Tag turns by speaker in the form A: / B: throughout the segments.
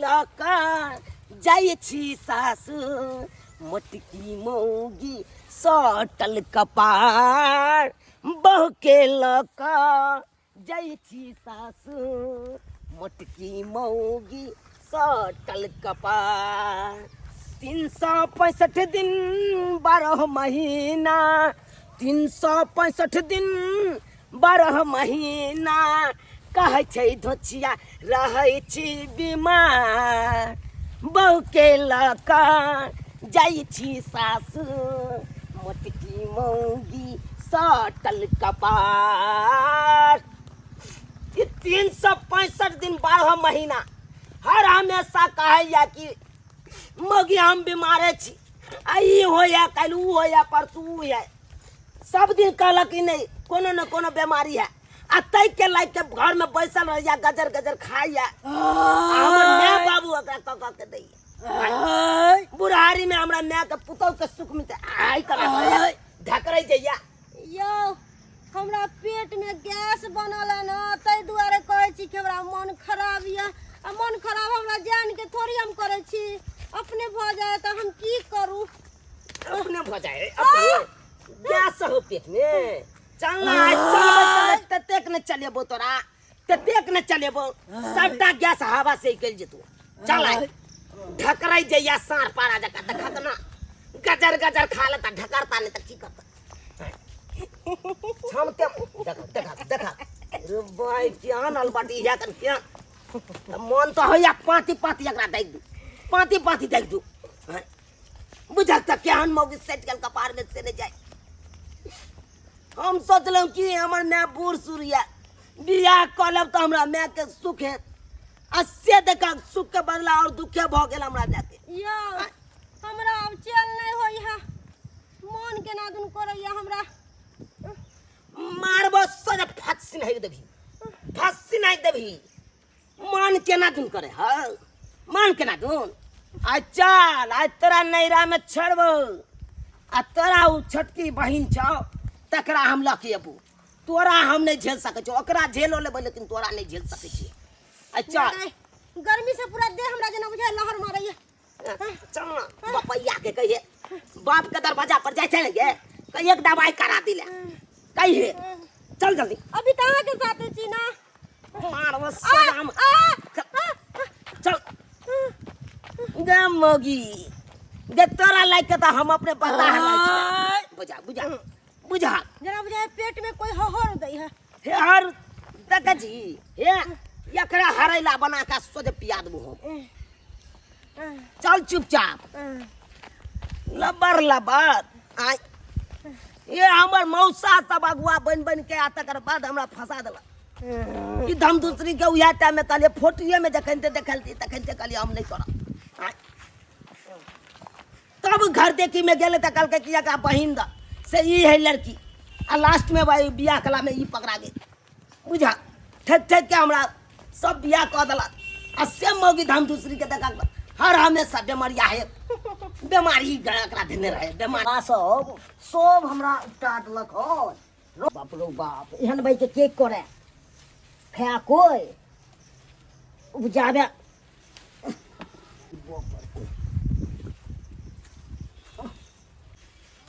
A: लका जाइ छी सासुर मोटकी मौगी सटल कपार बहू के लका जाइ छी सासुर मोटकी मौगी सटल कपार 365 दिन 12 महीना 365 दिन 12 महीना कहै छै धोचिया रहै छी बीमार बहू के लका जाइ छी सासुर मोटकी मौगी सटल कपार 365 दिन 12 महीना हर हमेशा कहैया कि मौगी हम बीमारे छी आई होया कल ऊ होया परसू ऊ है सब दिन कहलक कि नहीं कोनो न कोनो बीमारी है आ तै के लाइक के घर में बैसल रहिया गजर गजर खाइया हमर माय बाबू ओकरा क के दैया बुढ़ारी में हमरा माय के पुतौ के सुख मिलते आई कला ढकरै जइया
B: यो हमरा पेट में गैस बनल है ना तै दुआरे कहै छी कि हमरा मन खराब या आ मन खराब हमरा जान के थोड़ी हम करै छी अपने भ जाए तो हम की करूं
A: अपने भ जाए अपने गैस हो पेट में चलना चल ततेक न चलेबो तोरा ततेक न चलेबो सबटा गैस हवा से निकल जेतौ चल ढकरै जइया सार पारा जका देखत ना गजर गजर खा लेता ढकरता नहीं त की करता छमते देखा रे भाई क्या नल बाटी या कर क्या मन तो होया पाती पाती एकरा देख दू पाती देख दू बुझक त केहन मौगी सेट गल कपार में से न जाए हम सोचलहुँ कि हमर माय बूढ़ सूरिया बियाह कलब तो हमरा माय के सुख है आ से देखा सुख के बदला और दुखे भ गेल हमरा जाके
B: यो हमरा अब चल नहीं होई है मन के ना दुन करैया हमरा
A: मारबो सज फस्सी नहीं देभी मन केना दुन करे ह मन केना दुन आ चल आज तोरा नैरा में छड़बो आ तोरा उ छोटकी बहिन छौ तकरा हम लके अबू तोरा हम नहीं झेल सके छो ओकरा झेलो लेबै लेकिन तोरा नहीं झेल सके छी आ चल
B: गर्मी से पूरा देह हमरा जना बुझाय लहर मारैया
A: चल ना बपैया के कहिए बाप के दरवाजा पर जाय छै ने गे कहिए एक दवाई करा दिले कहिए चल जल्दी
B: अभी कहां के साथे छी ना
A: मारवा सलाम चल गे मोगी गे तोरा लायक के तो हम अपने बता है बुझा
B: जना बुझाय पेट में कोई हहर दै है
A: हे हर देख जी हे एकरा हरैला बना के सोझे पिया देबो हम चल चुपचाप लबर आय ये हमर मौसा सब अगुआ बन के आ तकर बाद हमरा फंसा देलक ई धम दूसरी के उया टाइम में कहलिए फोटोए में जखनते देखलती तखनते कहलिए हम नहीं करब तब घर देखी में गेले त कहलके कि एकरा बहिन द से ई है लड़की आ लास्ट में भाई बियाह कला में ई पकड़ा गई बुझा ठक के हमरा सब बियाह कह देलक आ से मौगी धम दूसरी के देखा हर हमेशा बेमारिया है बेमारी एकरा देने रहे बेमारी सब हमरा उपटा देलक हो बाप रो बाप एहन भाई के करे खा कोई उपजाबे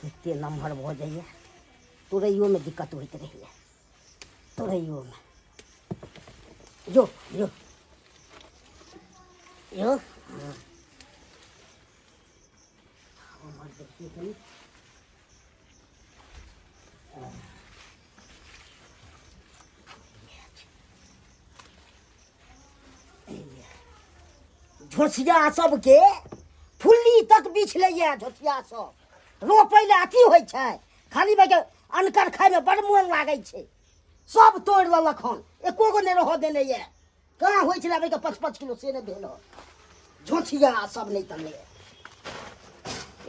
A: कितने नम्हर भ जाइए तोरैयो में दिक्कत होइत रही है तोरैयो में जो झोसिया सबके फुल्ली तक बिछ लैया झोसिया सब रोपै ले अथी होइ छै खाली भाई अनकर खाय में बड़ मोन लागै छै सब तोड़ लेलक हन एको गो नहीं रह देने ये कहाँ होइ छलै भाई 5-5 किलो से नहीं भेल झोसिया सब नहीं तले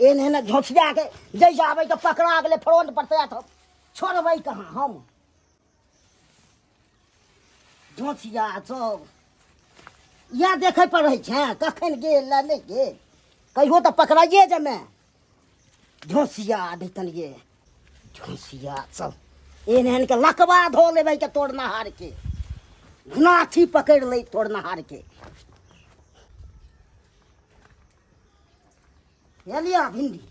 A: एहन झोसिया के जैसे आबै के पकड़ा गेलै फ्रंट पर तैयार छोड़बै कहाँ हम झोसिया सब या देखे पर रहे छै कखन गेल नहीं गेल कहियो तो पकड़ाइए जमे झोसिया देतन ये झोसिया सब एहन के लकवा धो लेबै के तोड़ नहार के नाथी पकड़ ले तोड़ नहार के ये लिया भिंडी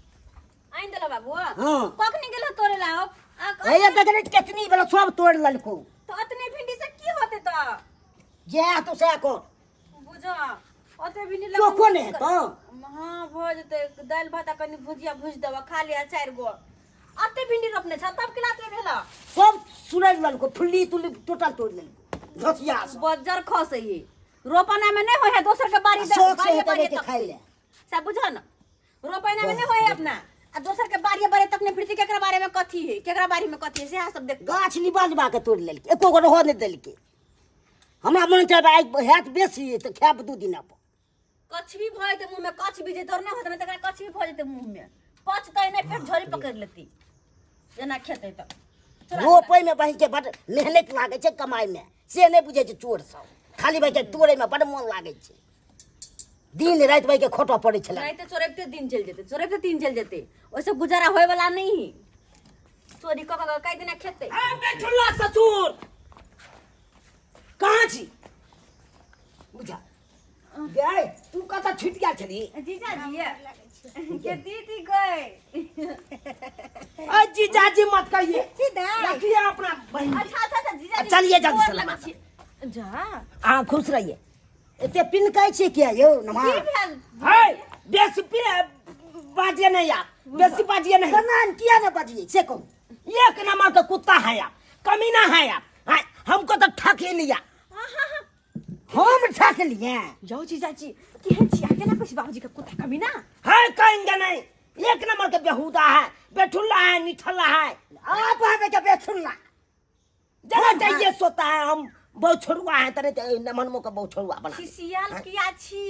B: आइन देला बाबू
A: हाँ।
B: कखनी गेलो तोरे लाओ
A: ये देखने कितनी बड़ा सब तोड़ ललको
B: तो अतने भिंडी से की होते तो
A: जे तो से को
B: बुझा अते भिंडी
A: चोखो ने तो
B: हां भ जते दाल भात कनी भुजिया भुज देबा खा लिया 4 गो अते भिंडी रोपने छ तब के लाते भेला
A: सब सुनाई ललको फुल्ली तुली टोटल तोड़ ललको धसिया
B: बजर खस ये रोपना में नहीं होय है दोसर के बाड़ी
A: शौक से तबे के खाई ले
B: सब बुझा ना रोपना में नहीं होय है अपना आ दोसर के बाड़ी बारे तक ने फिरती केकरा बारे में कथी है केकरा बाड़ी में कथी है से सब देख
A: गाछ निबाजबा के तोड़ ललके एको गो रहो ने देलके हमरा मन चल आइ हैत बेसी त खाब 2 दिन अपन
B: कछ भी भय दे मुंह में कछ भी जे तोर ना होत ना तकरा कछ भी भ जेते मुंह में पच तय नहीं पेट झोरी पकड़ लेती जना खेते त
A: रोपै में बहि के बड़ मेहनत लागे छै कमाई में से नहीं बुझे छै चोर सब खाली भाई के तोड़े में बड़ मन लागे छै दिन रात भाई के खोटो पड़े छला
B: नहीं तो चोरेबते दिन चल जेते चोरेबते दिन चल जेते ओसे गुजारा होय वाला नहीं चोरी क कई दिन खेते
A: ए बेठुल्ला ससुर कहां छी बुझा गए तू कता छुट गया छली
B: जीजा जी के दीदी गए
A: आ जीजा जी मत कहिए
B: सीधा
A: रखिए अपना बहन
B: अच्छा जीजा जी
A: चलिए जल्दी सलामत
B: जा
A: हां खुश रहिए एते पिन कहै छी किया यौ नमा
B: की भेल
A: है बेसी पिन बाजिए नहीं आप बेसी बाजिए नहीं कनान किया ना बाजिए से कहो एक नंबर का कुत्ता है आप कमीना है आप हाय हमको तो ठक ही लिया हम ठक लिए
B: जाओ जीजा जी केहन छी आके ना कुछ बाबूजी का कुत्ता कमी ना
A: है कहेंगे नहीं एक नंबर का बेहुदा है बेठुल्ला है निठल्ला है आप है के बेठुल्ला जरा चाहिए सोता है हम बहुत छोड़ुआ है तेरे नमन का बहुत छोड़ुआ बना
B: सिसियाल किया छी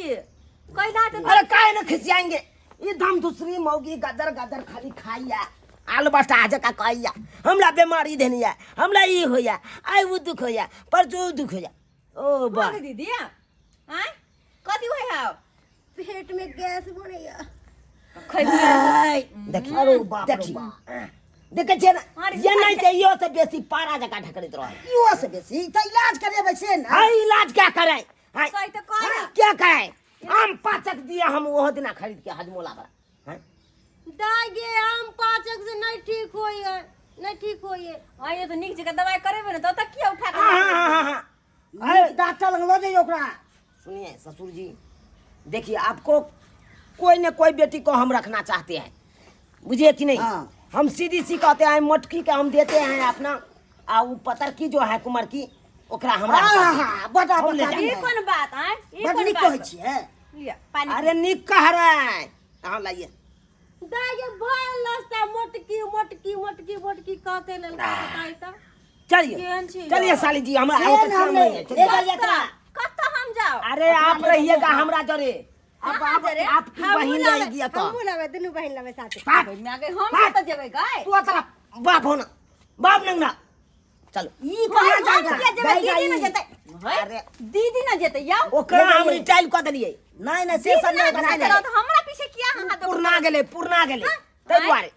B: कहला त
A: अरे काहे न खिसियाएंगे ये धम दूसरी मौगी गदर गदर खाली खाइया आलू बटा जका कहैया हमरा बीमारी देनिया हमरा ई होया आई वो दुख होया पर जो दुख होया ओ बा
B: दीदी हैं कथी होय है पेट में गैस बनैया
A: देखिए अरे बाप रे बाप देखे छै ना ये नहीं ते यो से बेसी पारा जका ढकरित रहे यो से बेसी त इलाज करे से ना हां इलाज क्या करे हां
B: सही तो करे
A: क्या करे आम पाचक दिया हम वो दिना खरीद के हजमोला बड़ा हैं
B: दागे आम पाचक से नहीं ठीक होई है नहीं ठीक होई है हां ये तो निक जगह दवाई करेबे ना तो तक किया उठा के
A: हां अरे डॉक्टर लग लो जाइए ओकरा सुनिए ससुर जी देखिए आपको कोई न कोई बेटी को हम रखना चाहते हैं बुझिए कि नहीं हम सीधी सी कहते हैं मोटकी का हम देते हैं अपना आ वो पतर की जो है कुमार की ओकरा हमरा बता बता
B: ये कौन बात है ये
A: बड़
B: कौन
A: निक
B: बात
A: कहै छियै
B: लिया पानी
A: अरे निक कह रहे हां लाइए
B: दागे भल लस्ता मोटकी मोटकी मोटकी मोटकी कह के लेल बताई त
A: चलिए चलिए साली जी हम आए तो काम नहीं है
B: कत हम जाओ
A: अरे आप रहिएगा हमरा जरे अब आपकी बहन रहेगी तो
B: हम बुलावे दुनु बहन लावे साथे
A: बाप।
B: में आगे हम तो जेबै गाय
A: तू अतरा बाप हो ना बाप नंगना चलो ई कहां जाएगा
B: दीदी न जेतै
A: अरे
B: दीदी न जेतै या
A: ओकरा हम रिटाइल क देलिए नहीं नहीं से सब नहीं बना दे
B: तो हमरा पीछे किया हां
A: पुरना गेले तै दुआरे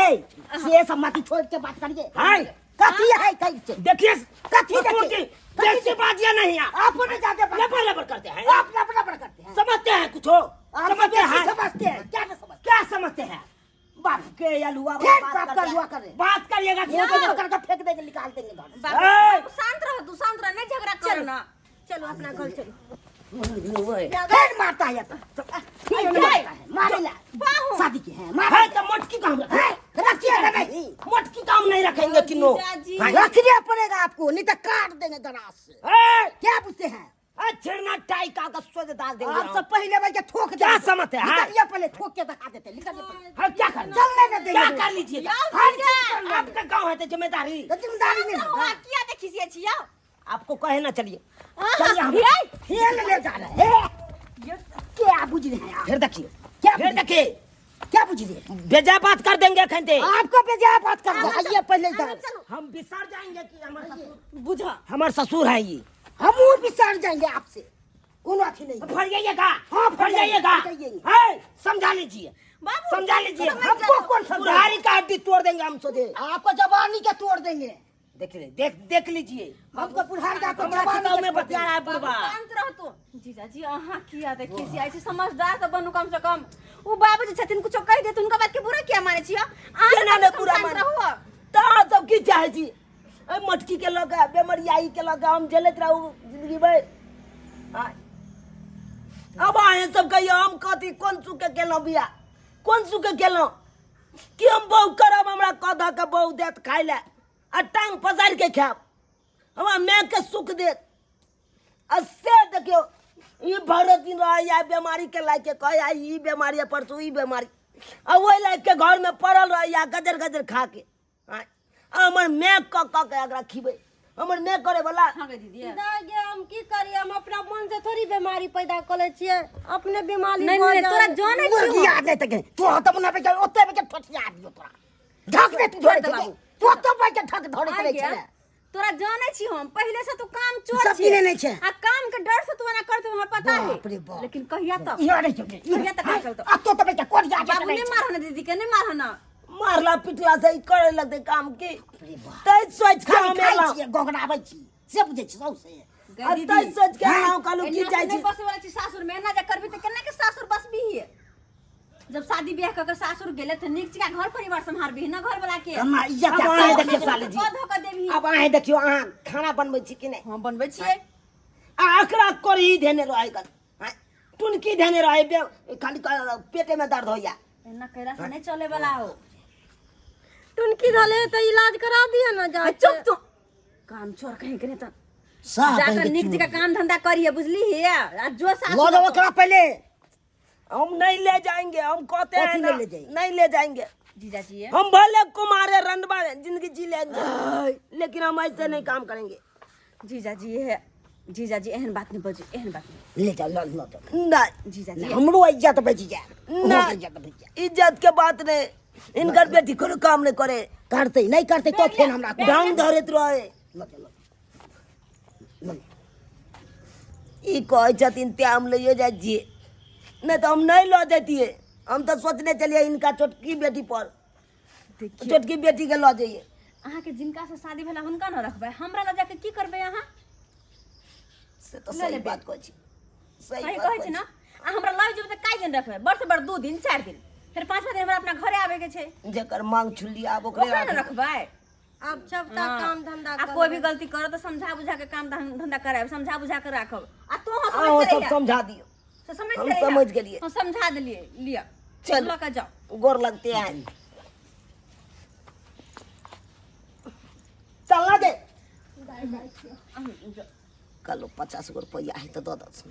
A: ए से सब मत छोड़ के बात करिए हाय कथी है कहि देखिए कथी देखिए कैसे बाजिया नहीं है आप ने जाते लबर करते हैं आप लबर करते हैं समझते हैं कुछ समझते हैं क्या समझते हैं बाप के अलुआ बात करे बात करिएगा करके फेंक देंगे निकाल देंगे घर
B: शांत रहो तू शांत रह नहीं झगड़ा कर ना चलो अपना घर चलो
A: फिर मारता है मारेला शादी की है मारे तो मोटकी काम रखिएगा नहीं मोटकी काम नहीं रखेंगे किनो रखना पड़ेगा आपको नहीं तो काट देंगे गरास से क्या पूछते हैं छिड़ना टाई का सोच डाल देंगे आप सब पहले भाई ठोक क्या समझते हैं ये पहले ठोक के दिखा देते निकल क्या कर चलने न देंगे क्या कर लीजिए आपका गांव है तो जिम्मेदारी नहीं
B: किया देखिए छिया
A: आपको कहे ना चलिए चलिए हम खेल ले जा रहे हैं क्या बुझ रहे हैं फिर देखिए क्या बुझ रहे बेजा बात कर देंगे खंते आपको बेजा बात कर आइए पहले हम बिसर जाएंगे कि हमारे ससुर बुझा हमारे ससुर है ये हम वो बिसर जाएंगे आपसे कौन अथी नहीं फट जाइएगा हाँ फट जाइएगा समझा लीजिए समझा लीजिए हमको कौन समझारी का हड्डी तोड़ देंगे हम सोचे आपको जवानी के तोड़ देंगे देख लीजिए
C: हमको बुढ़ान का तो
A: हमरा सिताव में बतिया रहा है बुढ़वा
B: शांत रह तू जीजाजी अहाँ किया देखे छी ऐसे समझदार तो बनू कम से कम उ बाबूजी छथिन कुछ कह दे उनका बात के बुरा क्या माने छी
A: केना ने पूरा
B: शांत
A: मान
B: रहो
A: ता सब की चाहे छी ए मटकी के लगा बेमरियाई के लगा हम झेलत रहू जिंदगी भर हां अब आए सब कहियो हम कथी कोन सुके केलो बिया कोन सुके केलो कि हम बहु करब हमरा कधा के बहु देत खाइ ले आ टांग पसार के खाब हमरा मैं के सुख देत असे देखियो ई भर दिन रह या बीमारी के लायक के कह ई बीमारी है परसों ई बीमारी आ ओइ लायक के घर में पड़ल रह या गजर गजर खा के हां हमर मैं क के अगरा खिबै हमर मैं करे वाला
B: हां गे दीदी
C: दागे हम की करिए हम अपना मन से थोड़ी बीमारी पैदा कर छिए अपने बीमारी
B: नहीं नहीं तोरा जाने छी
A: मुर्गी याद नहीं तके तू त बना पे ओते पे ठठिया दियो तोरा ढक दे तू धोरे तू तो पे ठक धोरे करे छले
B: तोरा जाने छी हम पहले से तू काम चोर
A: सब पीने नहीं छे
B: आ काम के डर से तू ना करते हमरा पता है
A: बाप रे बाप।
B: लेकिन कहिया तक
A: यो नहीं चुके
B: कहिया तक आ चलतो
A: अब तो पे कोट जा
B: बाबू ने मारना दीदी के नहीं मारना
A: मारला पिटला से करे लगते काम के तै सोच के हम एला
C: गोगनाबै छी से बुझे छी सौ से
A: तै सोच के हम कालू की जाय छी
B: बस वाला छी सासुर में ना जा करबी त केना के सासुर बस भी है जब शादी ब्याह करके सासुर गेले त नीक चिका घर परिवार संभारबी ना घर वाला के
C: हमरा इज्जत
A: अब आए देखियो साली जी
B: धो के देबी
A: अब आए देखियो अहाँ खाना बनबै छी कि नहीं
B: हम बनबै छियै
A: आ अकरा करी देने रहे गन टुनकी देने रहे खाली पेटे में दर्द होया
B: एना कैला से नहीं चले वाला हो
C: टुनकी धले तो इलाज करा दिए ना जा
B: चुप तू काम चोर कहीं करे त जाकर नीक जगह काम धंधा करिए बुझली है आज जो
A: लो
B: सासुर
A: जाओ ओकरा पहले हम नहीं ले जाएंगे हम कहते हैं
C: कथी
A: ना,
C: नहीं ले जाएंगे?
A: नहीं ले जाएंगे
B: जीजाजी है
A: हम भले कुमारे रंडवा जिंदगी जी लेंगे लेकिन हम ऐसे नहीं काम करेंगे
B: जीजाजी है जीजाजी एहन बात नहीं बजी एहन बात नहीं
C: ले जा लो लो
A: नहीं
B: जीजाजी
C: हमरो इज्जत बच जाए
A: ना
C: इज्जत बच जाए
A: इज्जत के बात नहीं इनकर बेटी कोनो काम नहीं करे
C: करते नहीं करते तो फेन हमरा
A: ढंग धरत रहे
C: लो लो
A: ई कहे छथिन ते हम ले जाए छिए नहीं तो हम नहीं लो देतिए हम तो सोचने चलिए इनका छोटकी बेटी पर
B: देखिए
A: छोटकी बेटी के लो जाइए
B: अहाँ के जिनका से शादी भेला हुनका न रखबै हमरा ल जाके की करबै अहाँ
A: से तो
B: ले
A: सही
B: लेबै।
A: बात कहै छी सही
B: सही
A: बात
B: कहै छी ना आ हमरा लऽ जेबै त काई दिन रखबै बड़ से बड़ 2 दिन 4 दिन फिर 5वां दिन हमरा अपना घरे आवे के छै
A: जेकर मांग छुली आब ओकरे
B: ओकरा न
A: राख।
B: रखबै
C: अब सबटा काम धंधा
B: आ कोई भी गलती करो तो समझा बुझा के काम धंधा कराब समझा बुझा के राखब आ तू हो
A: आओ
B: समझ
A: सब
B: के
A: समझा दियो
B: तो समझ
A: हम
B: के
A: समझ गेलिए।
B: हम समझा दिलिए लिया
A: चल।
B: लऽ के जाओ
A: गोर लगते हैं चलना दे कल 50 गो रुपया है तो दो दस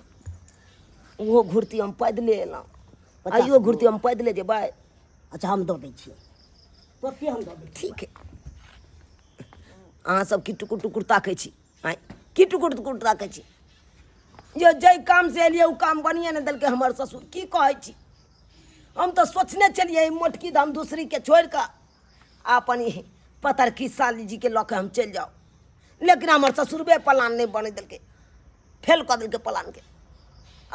A: वो घुरती हम पैदले एलहुँ
C: 50
A: आइयो घुरती हम पैदले जेबै
C: अच्छा हम दो दै छियै तो के हम दो दै
A: ठीक है अहाँ सब की टुकुर टुकुर ताकै छी आइ की टुकुर टुकुर ताकै छी जे जै काम से एलियै उ काम बनिए न देलकै हमर ससुर की कहै छी हम तो सोचने चलिए मोटकी धाम दूसरी के छोड़ कर अपन ही पतर की साली जी के लऽ के हम चलि जाओ लेकिन हमर ससुरबे प्लान नहीं बने दिलकै फेल कर दिलकै प्लान के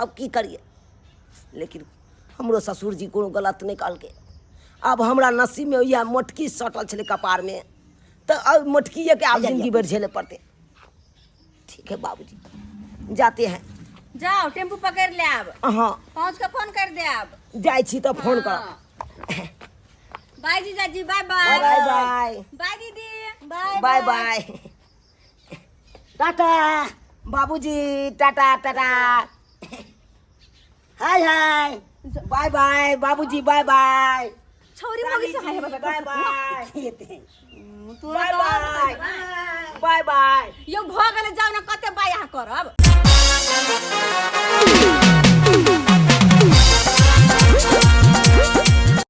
A: अब की करिए लेकिन हमरो ससुर जी कोनो गलत नहीं कहलकै अब हमरा नसीब में यह मोटकी सटल छलै कपार में तो अब मोटकिए के आप जिंदगी भर झेले पड़ते ठीक है बाबूजी जाते हैं
B: जाओ टेम्पू पकड़ ले आब
A: हाँ
B: पहुंच के फोन कर दे आब
A: जाइ छी तो फोन कर
B: बाय जीजाजी bye
A: bye
B: bye
A: bye
B: bye दीदी बाय
A: बाय बाय टाटा बाबूजी tata tata hi hi bye bye बाबूजी बाय बाय
B: छोरी मोगी से हाय बाय
A: बाय बाय
B: तोरा
A: बाय
B: तो
A: बाय बाय बाय
B: यो भ गेले जाउ न कते बाय यहाँ करब